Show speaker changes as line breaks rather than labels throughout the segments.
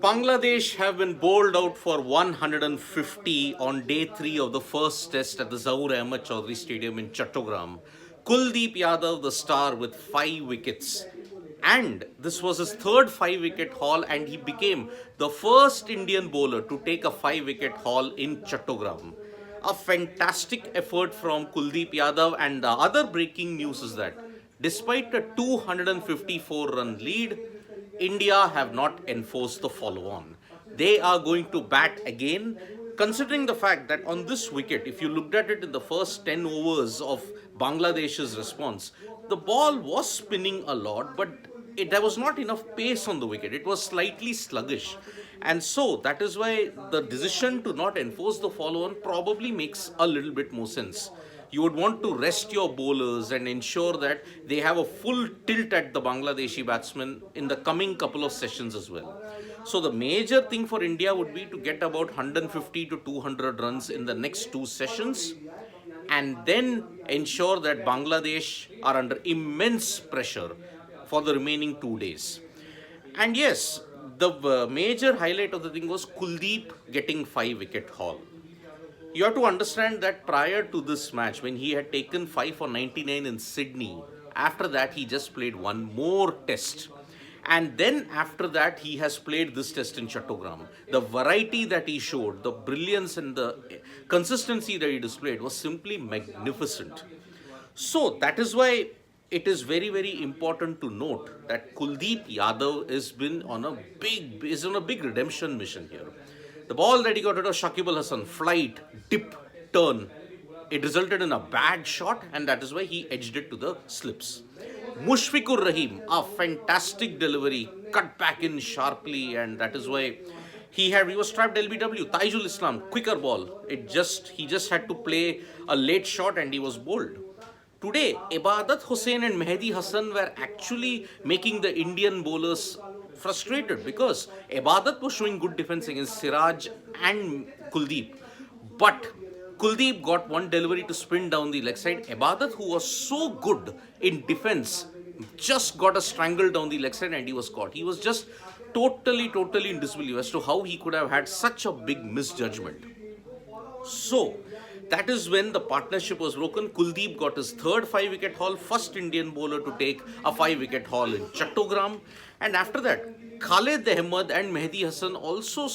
Bangladesh have been bowled out for 150 on day 3 of the first test at the Zahoor Ahmed Chaudhary Stadium in Chattogram. Kuldeep Yadav, the star, with 5 wickets. And this was his third 5-wicket haul, and he became the first Indian bowler to take a 5-wicket haul in Chattogram. A fantastic effort from Kuldeep Yadav, and the other breaking news is that despite a 254-run lead, India have not enforced the follow-on. They are going to bat again, considering the fact that on this wicket, if you looked at it in the first 10 overs of Bangladesh's response, the ball was spinning a lot, but there was not enough pace on the wicket. It was slightly sluggish. And so that is why the decision to not enforce the follow-on probably makes a little bit more sense. You would want to rest your bowlers and ensure that they have a full tilt at the Bangladeshi batsmen in the coming couple of sessions as well. So the major thing for India would be to get about 150 to 200 runs in the next 2 sessions, and then ensure that Bangladesh are under immense pressure for the remaining 2 days. And yes, the major highlight of the thing was Kuldeep getting 5-wicket haul. You have to understand that prior to this match, when he had taken 5 for 99 in Sydney, after that he just played one more test. And then after that, he has played this test in Chattogram. The variety that he showed, the brilliance and the consistency that he displayed was simply magnificent. So that is why it is very, very important to note that Kuldeep Yadav is on a big redemption mission here. The ball that he got rid of Shakib Al Hasan, flight, dip, turn, it resulted in a bad shot, and that is why he edged it to the slips. Mushfiqur Rahim, a fantastic delivery, cut back in sharply, and that is why he was trapped LBW. Taijul Islam, quicker ball. He just had to play a late shot and he was bowled. Today, Ibadat Hussain and Mehdi Hassan were actually making the Indian bowlers frustrated because Ibadat was showing good defense against Siraj and Kuldeep. But Kuldeep got one delivery to spin down the leg side. Ibadat, who was so good in defense, just got a strangle down the leg side and he was caught. He was just totally in disbelief as to how he could have had such a big misjudgment. So that is when the partnership was broken. Kuldeep got his third 5-wicket haul, first Indian bowler to take a 5-wicket haul in Chattogram. And after that, Khalid Ahmed and Mehdi Hassan also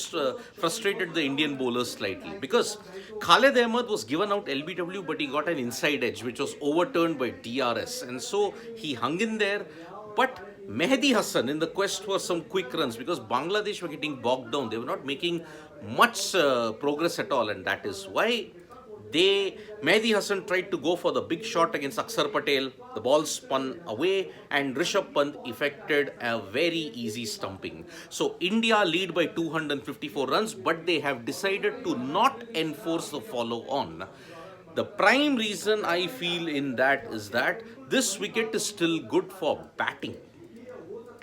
frustrated the Indian bowlers slightly because Khalid Ahmed was given out LBW, but he got an inside edge which was overturned by DRS, and so he hung in there. But Mehdi Hassan, in the quest for some quick runs, because Bangladesh were getting bogged down, they were not making much progress at all, and that is why Mehdi Hassan tried to go for the big shot against Akshar Patel. The ball spun away and Rishabh Pant effected a very easy stumping. So India lead by 254 runs, but they have decided to not enforce the follow-on. The prime reason I feel in that is that this wicket is still good for batting.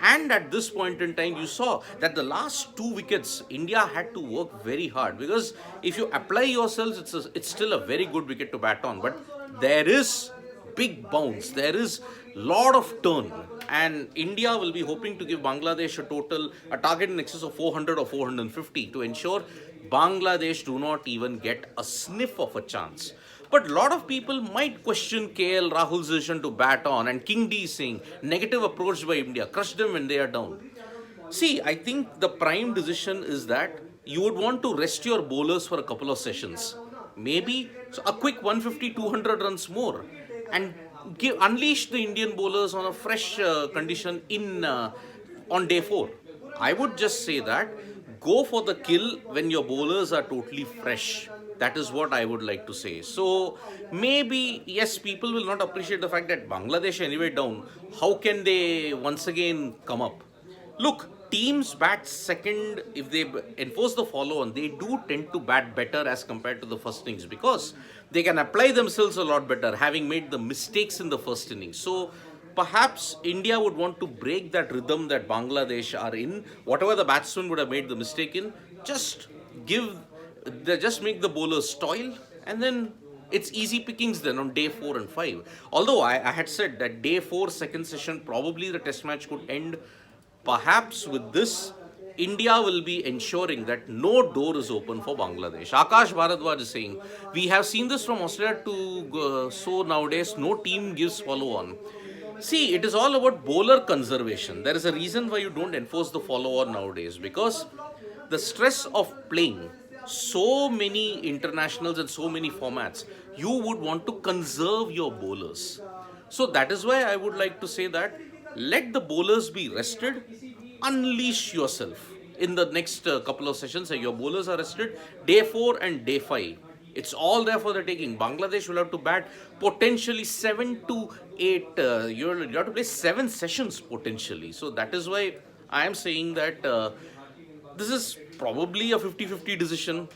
And at this point in time, you saw that the last 2 wickets, India had to work very hard because if you apply yourselves, it's still a very good wicket to bat on. But there is big bounce, there is lot of turn, and India will be hoping to give Bangladesh a target in excess of 400 or 450 to ensure Bangladesh do not even get a sniff of a chance. But a lot of people might question KL Rahul's decision to bat on, and King D saying negative approach by India, crush them when they are down. See, I think the prime decision is that you would want to rest your bowlers for a couple of sessions. Maybe a quick 150, 200 runs more, and unleash the Indian bowlers on a fresh condition on day 4. I would just say that go for the kill when your bowlers are totally fresh. That is what I would like to say. So maybe, yes, people will not appreciate the fact that Bangladesh anyway down. How can they once again come up? Look, teams bat second. If they enforce the follow-on, they do tend to bat better as compared to the first innings because they can apply themselves a lot better, having made the mistakes in the first innings. So perhaps India would want to break that rhythm that Bangladesh are in. Whatever the batsman would have made the mistake in, just make the bowlers toil and then It's easy pickings then on day 4 and 5. Although I had said that day 4, second session, probably the test match could end. Perhaps with this, India will be ensuring that no door is open for Bangladesh. Akash Bharadwaj is saying, we have seen this from Australia to so nowadays no team gives follow on. See, it is all about bowler conservation. There is a reason why you don't enforce the follow on nowadays, because the stress of playing so many internationals and so many formats, you would want to conserve your bowlers. So that is why I would like to say that let the bowlers be rested, unleash yourself in the next couple of sessions. Your bowlers are rested day 4 and day 5. It's all there for the taking. Bangladesh will have to bat potentially 7 to 8. You have to play 7 sessions potentially. So that is why I am saying that this is probably a 50-50 decision.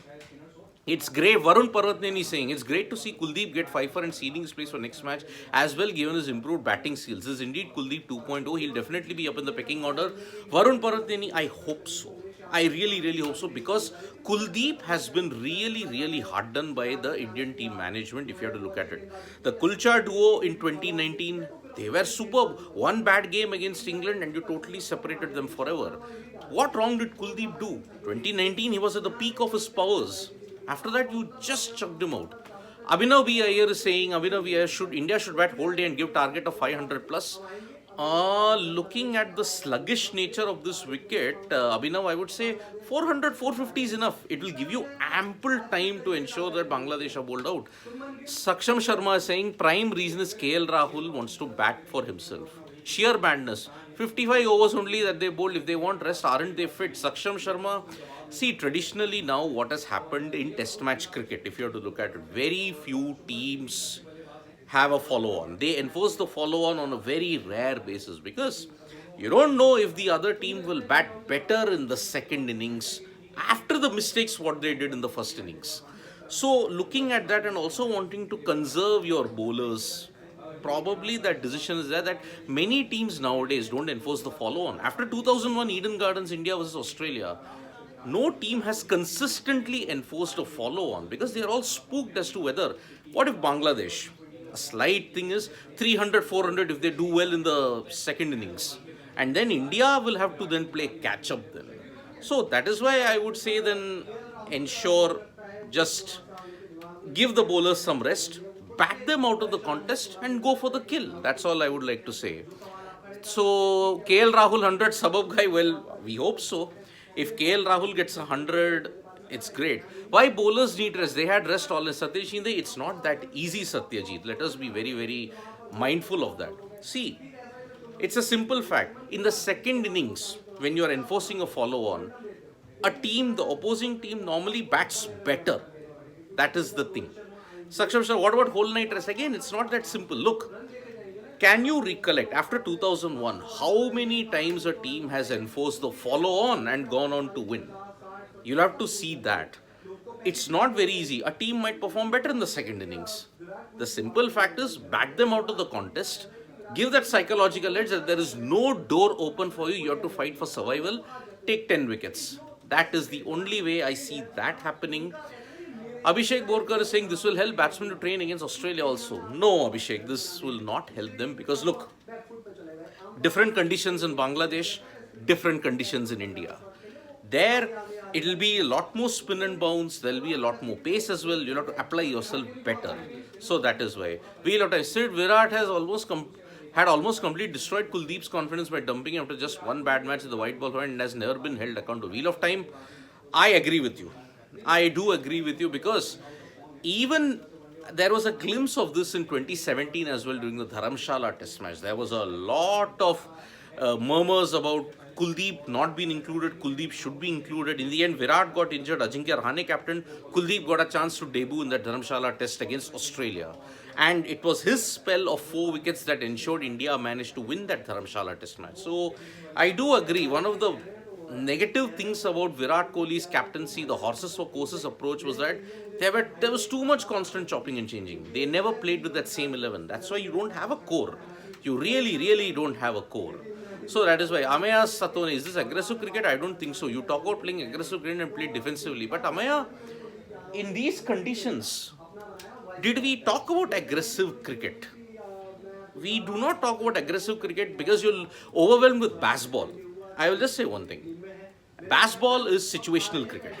It's great. Varun Parvatneni saying it's great to see Kuldeep get 5 and seeding his place for next match as well, given his improved batting skills. This is indeed Kuldeep 2.0. He'll definitely be up in the pecking order. Varun Parvatneni, I hope so. I really, really hope so, because Kuldeep has been really, really hard done by the Indian team management, if you have to look at it. The Kulcha duo in 2019, they were superb. One bad game against England and you totally separated them forever. What wrong did Kuldeep do? 2019, he was at the peak of his powers. After that, you just chucked him out. Abhinav B. Iyer is saying India should bat whole day and give target of 500 plus. Looking at the sluggish nature of this wicket, Abhinav, I would say 400, 450 is enough. It will give you ample time to ensure that Bangladesh are bowled out. Saksham Sharma is saying prime reason is KL Rahul wants to bat for himself. Sheer madness. 55 overs only that they bowled. If they want rest, aren't they fit? Saksham Sharma. See, traditionally now what has happened in test match cricket, if you have to look at it, very few teams have a follow-on. They enforce the follow-on a very rare basis, because you don't know if the other team will bat better in the second innings after the mistakes what they did in the first innings. So looking at that and also wanting to conserve your bowlers, probably that decision is there that many teams nowadays don't enforce the follow-on. After 2001 Eden Gardens India versus Australia, no team has consistently enforced a follow-on, because they are all spooked as to whether, what if Bangladesh, a slight thing is 300, 400 if they do well in the second innings, and then India will have to then play catch-up then. So that is why I would say then ensure, just give the bowlers some rest, back them out of the contest and go for the kill. That's all I would like to say. So KL Rahul 100 suburb guy, well, we hope so. If KL Rahul gets 100, it's great. Why bowlers need rest? They had rest all. Satyajit Shinde, it's not that easy, Satyajit. Let us be very, very mindful of that. See, it's a simple fact. In the second innings, when you are enforcing a follow-on, the opposing team normally bats better. That is the thing. Saksham sir, what about whole night rest? Again, it's not that simple. Look, can you recollect after 2001 how many times a team has enforced the follow-on and gone on to win? You'll have to see that. It's not very easy. A team might perform better in the second innings. The simple fact is, back them out of the contest, give that psychological edge that there is no door open for you. You have to fight for survival. Take 10 wickets. That is the only way I see that happening. Abhishek Borkar is saying this will help batsmen to train against Australia also. No, Abhishek, this will not help them, because look, different conditions in Bangladesh, different conditions in India. There, it will be a lot more spin and bounce. There will be a lot more pace as well. You'll have to apply yourself better. So that is why. Virat has almost completely destroyed Kuldeep's confidence by dumping him after just one bad match in the white ball and has never been held accountable. Wheel of Time, I agree with you. I do agree with you, because even there was a glimpse of this in 2017 as well during the Dharamshala test match. There was a lot of murmurs about Kuldeep not being included. Kuldeep should be included. In the end, Virat got injured. Ajinkya Rahane captain. Kuldeep got a chance to debut in that Dharamshala test against Australia. And it was his spell of 4 wickets that ensured India managed to win that Dharamshala test match. So I do agree. One of the negative things about Virat Kohli's captaincy, the horses for courses approach, was that there was too much constant chopping and changing. They never played with that same 11. That's why you don't have a core. You really, really don't have a core. So that is why. Amaya Satone, is this aggressive cricket? I don't think so. You talk about playing aggressive cricket and play defensively. But Amaya, in these conditions, Did we talk about aggressive cricket? We do not talk about aggressive cricket because you'll overwhelmed with baseball. I will just say one thing. Baseball is situational cricket.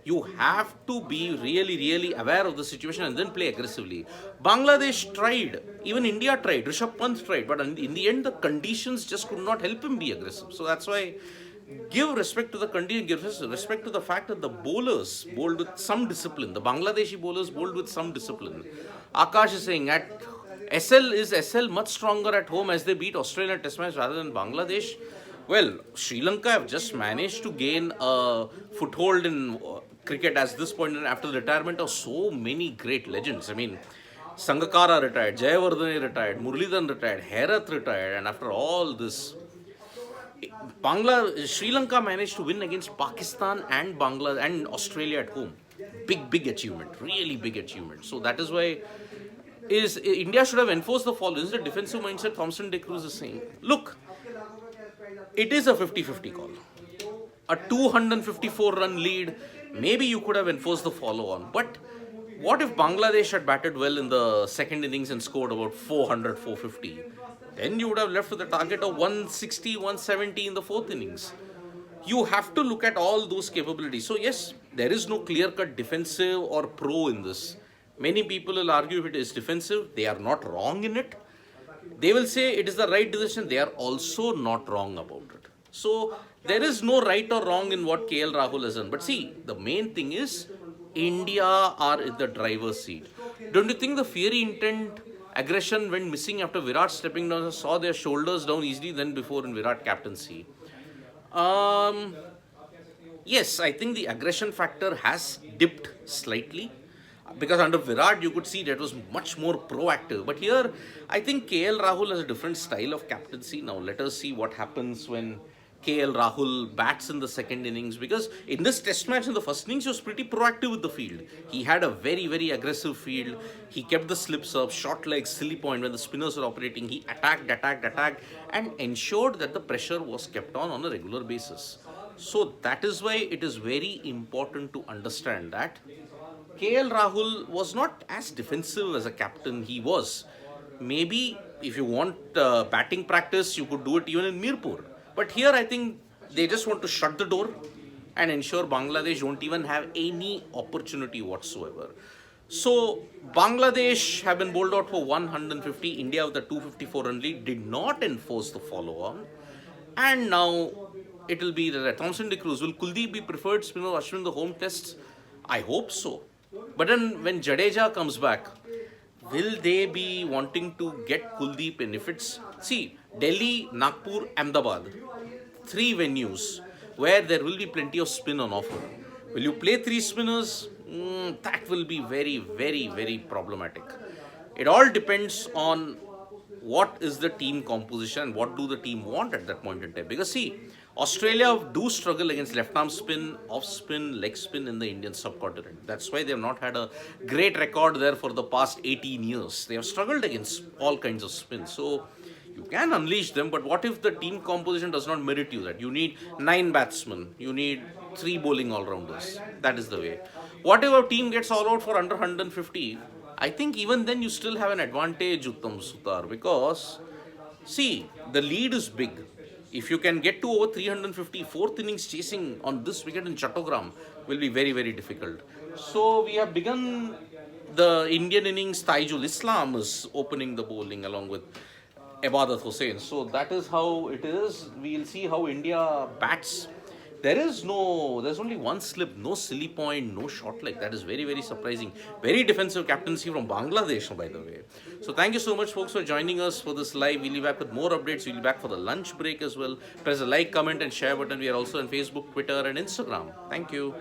You have to be really, really aware of the situation and then play aggressively. Bangladesh tried, even India tried, Rishabh Pant tried, but in the end, the conditions just could not help him be aggressive. So that's why give respect to the condition, give respect to the fact that the bowlers bowled with some discipline. The Bangladeshi bowlers bowled with some discipline. Akash is saying at SL much stronger at home as they beat Australia Test match rather than Bangladesh. Well, Sri Lanka have just managed to gain a foothold in cricket at this point after the retirement of so many great legends. I mean, Sangakkara retired, Jayawardene retired, Muralidharan retired, Herath retired, and after all this, Sri Lanka managed to win against Pakistan and Bangladesh and Australia at home. Big achievement, really big achievement. So that is why India should have enforced the following. This is the defensive mindset Thompson De Cruz is saying. Look, it is a 50-50 call. A 254 run lead, maybe you could have enforced the follow on. But what if Bangladesh had batted well in the second innings and scored about 400, 450? Then you would have left with a target of 160, 170 in the fourth innings. You have to look at all those capabilities. So yes, there is no clear-cut defensive or pro in this. Many people will argue if it is defensive, they are not wrong in it. They will say it is the right decision, they are also not wrong about it. So there is no right or wrong in what KL Rahul has done. But see, the main thing is India are in the driver's seat. Don't you think the fiery intent aggression went missing after Virat stepping down and saw their shoulders down easily than before in Virat captaincy? Yes, I think the aggression factor has dipped slightly because under Virat you could see that was much more proactive. But here, I think KL Rahul has a different style of captaincy. Now let us see what happens when KL Rahul bats in the second innings, because in this test match in the first innings he was pretty proactive with the field. He had a very aggressive field. He kept the slips up, short legs, silly point when the spinners were operating. He attacked and ensured that the pressure was kept on a regular basis. So that is why it is very important to understand that KL Rahul was not as defensive as a captain he was. Maybe if you want batting practice, you could do it even in Mirpur. But here I think they just want to shut the door and ensure Bangladesh don't even have any opportunity whatsoever. So Bangladesh have been bowled out for 150. India with the 254 run lead did not enforce the follow on. And now it will be the Thompson De Cruz. Will Kuldeep be preferred spinner of Ashwin in the home tests? I hope so. But then when Jadeja comes back, will they be wanting to get Kuldeep in? If it's, see, Delhi, Nagpur, Ahmedabad, 3 venues where there will be plenty of spin on offer. Will you play 3 spinners? That will be very problematic. It all depends on what is the team composition, what do the team want at that point in time. Because see, Australia do struggle against left arm spin, off spin, leg spin in the Indian subcontinent. That's why they have not had a great record there for the past 18 years. They have struggled against all kinds of spin. So you can unleash them, but what if the team composition does not merit you that? You need 9 batsmen, you need 3 bowling all-rounders. That is the way. What if a team gets all out for under 150? I think even then you still have an advantage, Uttam Sutar, because see, the lead is big. If you can get to over 350, 4th innings chasing on this wicket in Chattogram will be very difficult. So we have begun the Indian innings. Taijul Islam is opening the bowling along with Ibadat Hussain. So that is how it is. We'll see how India bats. There's only one slip, no silly point, no short leg. That is very surprising. Very defensive captaincy from Bangladesh, by the way. So thank you so much, folks, for joining us for this live. We'll be back with more updates. We'll be back for the lunch break as well. Press the like, comment, and share button. We are also on Facebook, Twitter, and Instagram. Thank you.